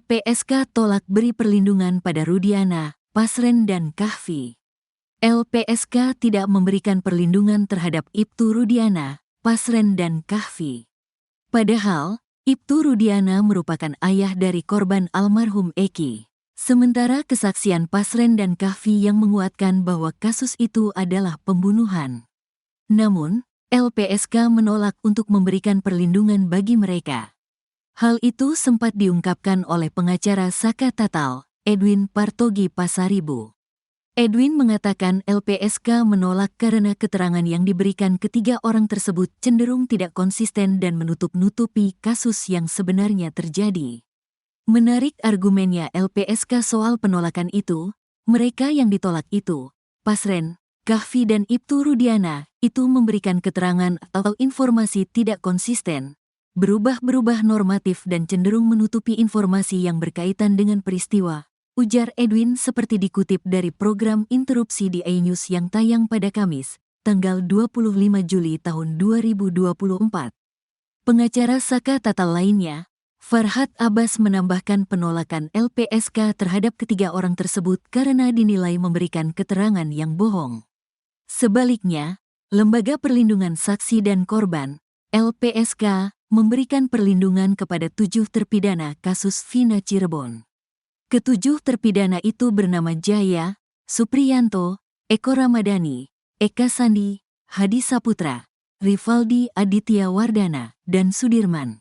LPSK tolak beri perlindungan pada Rudiana, Pasren dan Kahfi. LPSK tidak memberikan perlindungan terhadap Ibtu Rudiana, Pasren dan Kahfi. Padahal, Ibtu Rudiana merupakan ayah dari korban almarhum Eki. Sementara kesaksian Pasren dan Kahfi yang menguatkan bahwa kasus itu adalah pembunuhan. Namun, LPSK menolak untuk memberikan perlindungan bagi mereka. Hal itu sempat diungkapkan oleh pengacara Saka Tatal, Edwin Partogi Pasaribu. Edwin mengatakan LPSK menolak karena keterangan yang diberikan ketiga orang tersebut cenderung tidak konsisten dan menutup-nutupi kasus yang sebenarnya terjadi. Menarik argumennya LPSK soal penolakan itu, mereka yang ditolak itu, Pasren, Kahfi dan Ibtu Rudiana, itu memberikan keterangan atau informasi tidak konsisten, berubah-berubah normatif dan cenderung menutupi informasi yang berkaitan dengan peristiwa, ujar Edwin seperti dikutip dari program Interupsi di iNews yang tayang pada Kamis, tanggal 25 Juli tahun 2024. Pengacara Saka Tatal lainnya, Farhad Abbas menambahkan penolakan LPSK terhadap ketiga orang tersebut karena dinilai memberikan keterangan yang bohong. Sebaliknya, Lembaga Perlindungan Saksi dan Korban, LPSK, memberikan perlindungan kepada 7 terpidana kasus Vina Cirebon. Ketujuh terpidana itu bernama Jaya, Supriyanto, Eko Ramadhani, Eka Sandi, Hadi Saputra, Rivaldi Aditya Wardana, dan Sudirman.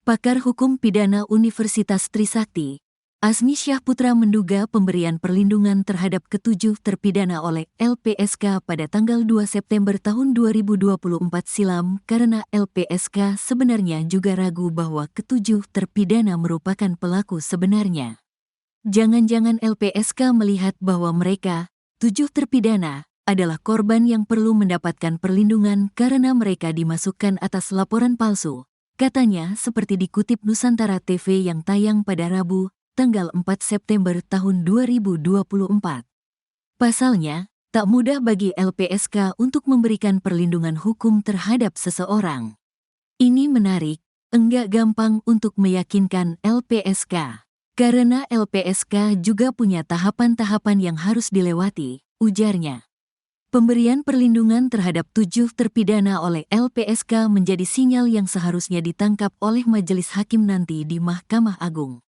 Pakar Hukum Pidana Universitas Trisakti, Azmi Syahputra menduga pemberian perlindungan terhadap ketujuh terpidana oleh LPSK pada tanggal 2 September tahun 2024 silam karena LPSK sebenarnya juga ragu bahwa ketujuh terpidana merupakan pelaku sebenarnya. Jangan-jangan LPSK melihat bahwa mereka, 7 terpidana, adalah korban yang perlu mendapatkan perlindungan karena mereka dimasukkan atas laporan palsu, katanya seperti dikutip Nusantara TV yang tayang pada Rabu, tanggal 4 September tahun 2024. Pasalnya, tak mudah bagi LPSK untuk memberikan perlindungan hukum terhadap seseorang. Ini menarik, enggak gampang untuk meyakinkan LPSK. Karena LPSK juga punya tahapan-tahapan yang harus dilewati, ujarnya. Pemberian perlindungan terhadap 7 terpidana oleh LPSK menjadi sinyal yang seharusnya ditangkap oleh Majelis Hakim nanti di Mahkamah Agung.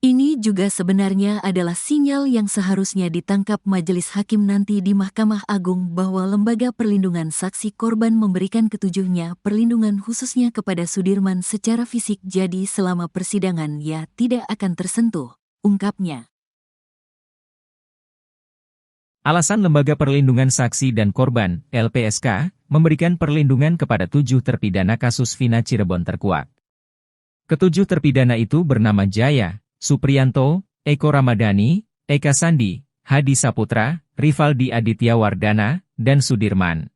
Ini juga sebenarnya adalah sinyal yang seharusnya ditangkap Majelis Hakim nanti di Mahkamah Agung bahwa Lembaga Perlindungan Saksi Korban memberikan ketujuhnya perlindungan khususnya kepada Sudirman secara fisik jadi selama persidangan ia tidak akan tersentuh, ungkapnya. Alasan Lembaga Perlindungan Saksi dan Korban, LPSK, memberikan perlindungan kepada 7 terpidana kasus Vina Cirebon terkuat. Ketujuh terpidana itu bernama Jaya, Supriyanto, Eko Ramadhani, Eka Sandi, Hadi Saputra, Rivaldi Aditya Wardana, dan Sudirman.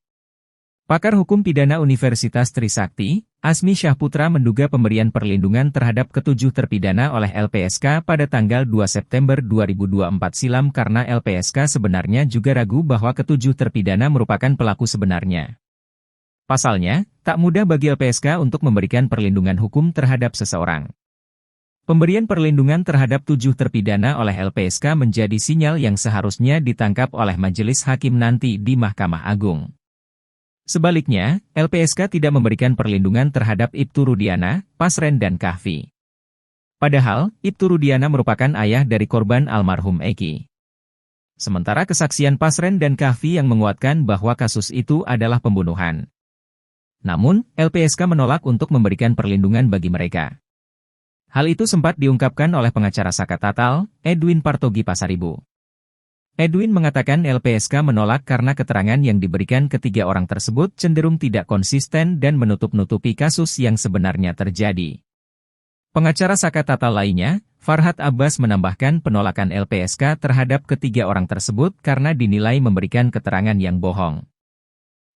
Pakar Hukum Pidana Universitas Trisakti, Azmi Syahputra menduga pemberian perlindungan terhadap ketujuh terpidana oleh LPSK pada tanggal 2 September 2024 silam karena LPSK sebenarnya juga ragu bahwa ketujuh terpidana merupakan pelaku sebenarnya. Pasalnya, tak mudah bagi LPSK untuk memberikan perlindungan hukum terhadap seseorang. Pemberian perlindungan terhadap 7 terpidana oleh LPSK menjadi sinyal yang seharusnya ditangkap oleh Majelis Hakim nanti di Mahkamah Agung. Sebaliknya, LPSK tidak memberikan perlindungan terhadap Ibtu Rudiana, Pasren dan Kahfi. Padahal, Ibtu Rudiana merupakan ayah dari korban almarhum Eki. Sementara kesaksian Pasren dan Kahfi yang menguatkan bahwa kasus itu adalah pembunuhan. Namun, LPSK menolak untuk memberikan perlindungan bagi mereka. Hal itu sempat diungkapkan oleh pengacara Saka Tatal, Edwin Partogi Pasaribu. Edwin mengatakan LPSK menolak karena keterangan yang diberikan ketiga orang tersebut cenderung tidak konsisten dan menutup-nutupi kasus yang sebenarnya terjadi. Pengacara Saka Tatal lainnya, Farhad Abbas menambahkan penolakan LPSK terhadap ketiga orang tersebut karena dinilai memberikan keterangan yang bohong.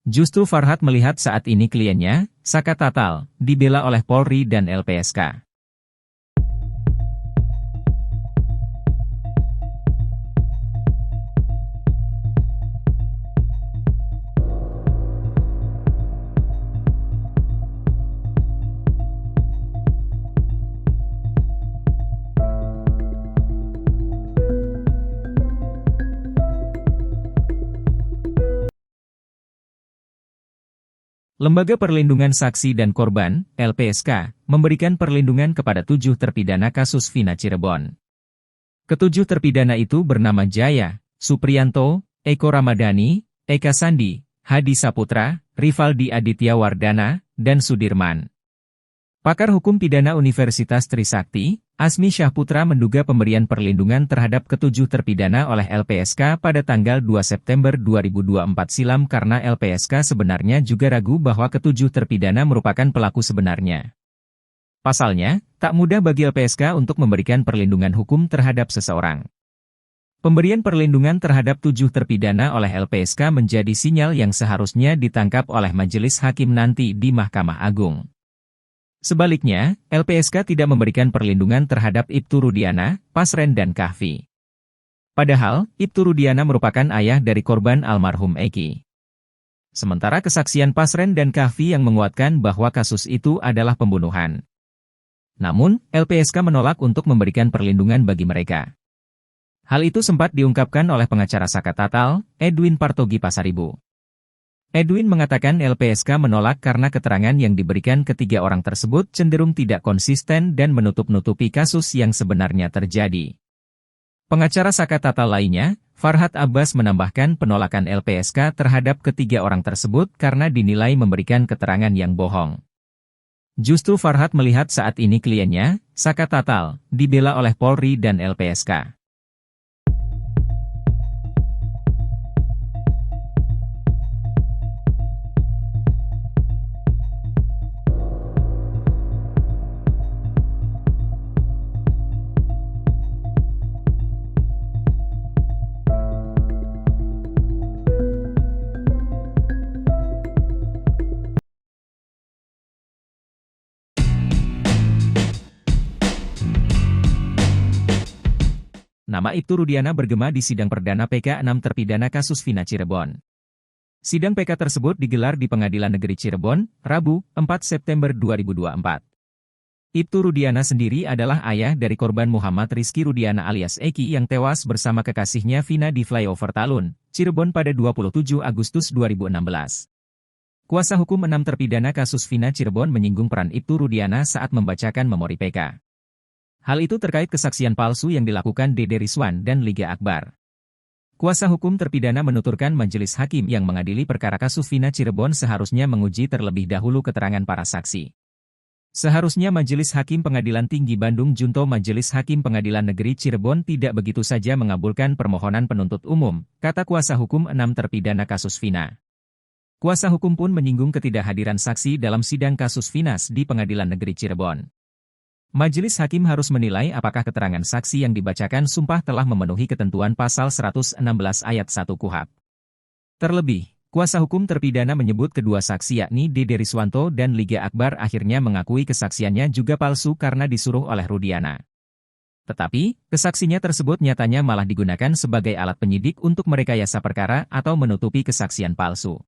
Justru Farhad melihat saat ini kliennya, Saka Tatal, dibela oleh Polri dan LPSK. Lembaga Perlindungan Saksi dan Korban, LPSK, memberikan perlindungan kepada 7 terpidana kasus Vina Cirebon. Ketujuh terpidana itu bernama Jaya, Supriyanto, Eko Ramadhani, Eka Sandi, Hadi Saputra, Rivaldi Aditya Wardana, dan Sudirman. Pakar Hukum Pidana Universitas Trisakti, Asmi Syahputra menduga pemberian perlindungan terhadap ketujuh terpidana oleh LPSK pada tanggal 2 September 2024 silam karena LPSK sebenarnya juga ragu bahwa ketujuh terpidana merupakan pelaku sebenarnya. Pasalnya, tak mudah bagi LPSK untuk memberikan perlindungan hukum terhadap seseorang. Pemberian perlindungan terhadap 7 terpidana oleh LPSK menjadi sinyal yang seharusnya ditangkap oleh majelis hakim nanti di Mahkamah Agung. Sebaliknya, LPSK tidak memberikan perlindungan terhadap Ibtu Rudiana, Pasren dan Kahfi. Padahal, Ibtu Rudiana merupakan ayah dari korban almarhum Eki. Sementara kesaksian Pasren dan Kahfi yang menguatkan bahwa kasus itu adalah pembunuhan. Namun, LPSK menolak untuk memberikan perlindungan bagi mereka. Hal itu sempat diungkapkan oleh pengacara Saka Tatal, Edwin Partogi Pasaribu. Edwin mengatakan LPSK menolak karena keterangan yang diberikan ketiga orang tersebut cenderung tidak konsisten dan menutup-nutupi kasus yang sebenarnya terjadi. Pengacara Saka Tatal lainnya, Farhad Abbas menambahkan penolakan LPSK terhadap ketiga orang tersebut karena dinilai memberikan keterangan yang bohong. Justru Farhad melihat saat ini kliennya, Saka Tatal, dibela oleh Polri dan LPSK. Nama Ibtu Rudiana bergema di sidang perdana PK 6 terpidana kasus Vina Cirebon. Sidang PK tersebut digelar di Pengadilan Negeri Cirebon, Rabu, 4 September 2024. Ibtu Rudiana sendiri adalah ayah dari korban Muhammad Rizky Rudiana alias Eki yang tewas bersama kekasihnya Vina di flyover Talun, Cirebon pada 27 Agustus 2016. Kuasa hukum 6 terpidana kasus Vina Cirebon menyinggung peran Ibtu Rudiana saat membacakan memori PK. Hal itu terkait kesaksian palsu yang dilakukan Dede Rizwan dan Liga Akbar. Kuasa hukum terpidana menuturkan majelis hakim yang mengadili perkara kasus Vina Cirebon seharusnya menguji terlebih dahulu keterangan para saksi. Seharusnya Majelis Hakim Pengadilan Tinggi Bandung junto Majelis Hakim Pengadilan Negeri Cirebon tidak begitu saja mengabulkan permohonan penuntut umum, kata kuasa hukum 6 terpidana kasus Vina. Kuasa hukum pun menyinggung ketidakhadiran saksi dalam sidang kasus Vinas di Pengadilan Negeri Cirebon. Majelis Hakim harus menilai apakah keterangan saksi yang dibacakan sumpah telah memenuhi ketentuan pasal 116 ayat 1 KUHP. Terlebih, kuasa hukum terpidana menyebut kedua saksi yakni Dede Rizwanto dan Liga Akbar akhirnya mengakui kesaksiannya juga palsu karena disuruh oleh Rudiana. Tetapi, kesaksinya tersebut nyatanya malah digunakan sebagai alat penyidik untuk merekayasa perkara atau menutupi kesaksian palsu.